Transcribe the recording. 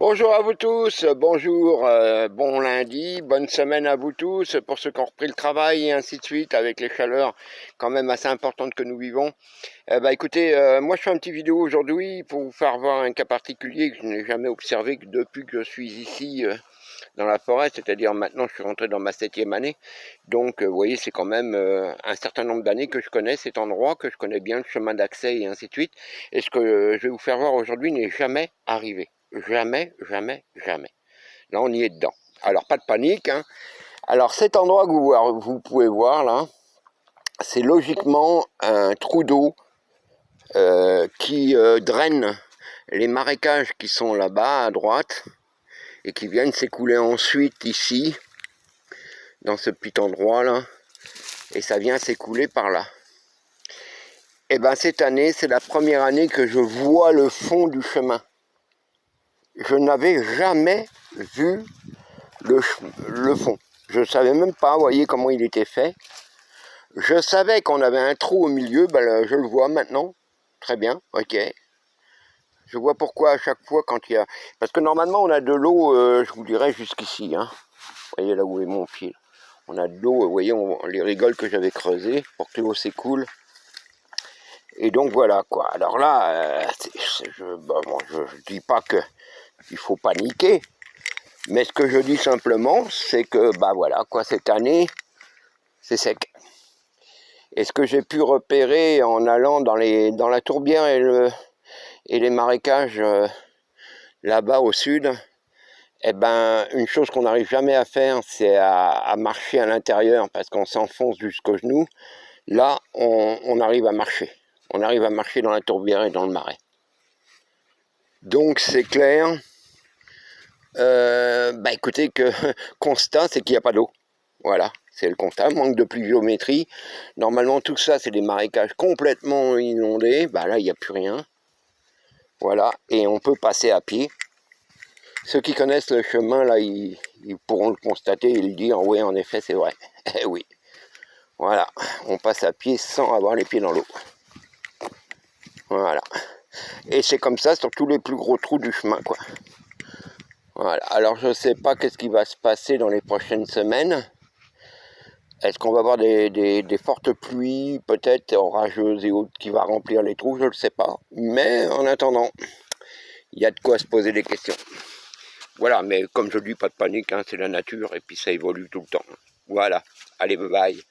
Bonjour à vous tous, bonjour, bon lundi, bonne semaine à vous tous, pour ceux qui ont repris le travail et ainsi de suite, avec les chaleurs quand même assez importantes que nous vivons. Écoutez, moi je fais une petite vidéo aujourd'hui pour vous faire voir un cas particulier que je n'ai jamais observé que depuis que je suis ici dans la forêt, c'est-à-dire maintenant je suis rentré dans ma 7e année. Donc vous voyez, c'est quand même un certain nombre d'années que je connais cet endroit, que je connais bien le chemin d'accès et ainsi de suite. Et ce que je vais vous faire voir aujourd'hui n'est jamais arrivé. Jamais, jamais, jamais. Là, on y est dedans. Alors, pas de panique, hein. Alors, cet endroit que vous pouvez voir, là, c'est logiquement un trou d'eau qui draine les marécages qui sont là-bas, à droite, et qui viennent s'écouler ensuite ici, dans ce petit endroit-là, et ça vient s'écouler par là. Et bien, cette année, c'est la première année que je vois le fond du chemin. Je n'avais jamais vu le fond. Je ne savais même pas, vous voyez comment il était fait. Je savais qu'on avait un trou au milieu, je le vois maintenant. Très bien, ok. Je vois pourquoi à chaque fois quand il y a... Parce que normalement on a de l'eau, je vous dirais jusqu'ici. Hein. Vous voyez là où est mon pied. On a de l'eau, vous voyez les rigoles que j'avais creusées pour que l'eau s'écoule. Et donc voilà quoi. Alors là, je dis pas qu'il faut paniquer. Mais ce que je dis simplement, c'est que, voilà, quoi, cette année, c'est sec. Et ce que j'ai pu repérer en allant dans la tourbière et les marécages là-bas au sud, une chose qu'on n'arrive jamais à faire, c'est à marcher à l'intérieur parce qu'on s'enfonce jusqu'aux genoux. Là, on arrive à marcher. On arrive à marcher dans la tourbière et dans le marais. Donc, c'est clair. Écoutez, constat, c'est qu'il n'y a pas d'eau. Voilà, c'est le constat, manque de pluviométrie. Normalement, tout ça, c'est des marécages complètement inondés. Là, il n'y a plus rien. Voilà, et on peut passer à pied. Ceux qui connaissent le chemin, là, ils pourront le constater et le dire, oui, en effet, c'est vrai. Eh oui. Voilà, on passe à pied sans avoir les pieds dans l'eau. Voilà. Et c'est comme ça sur tous les plus gros trous du chemin, quoi. Voilà, alors je ne sais pas qu'est-ce qui va se passer dans les prochaines semaines. Est-ce qu'on va avoir des fortes pluies, peut-être orageuses et autres, qui va remplir les trous? Je ne le sais pas. Mais en attendant, il y a de quoi se poser des questions. Voilà, mais comme je dis, pas de panique, hein, c'est la nature et puis ça évolue tout le temps. Voilà, allez, bye bye.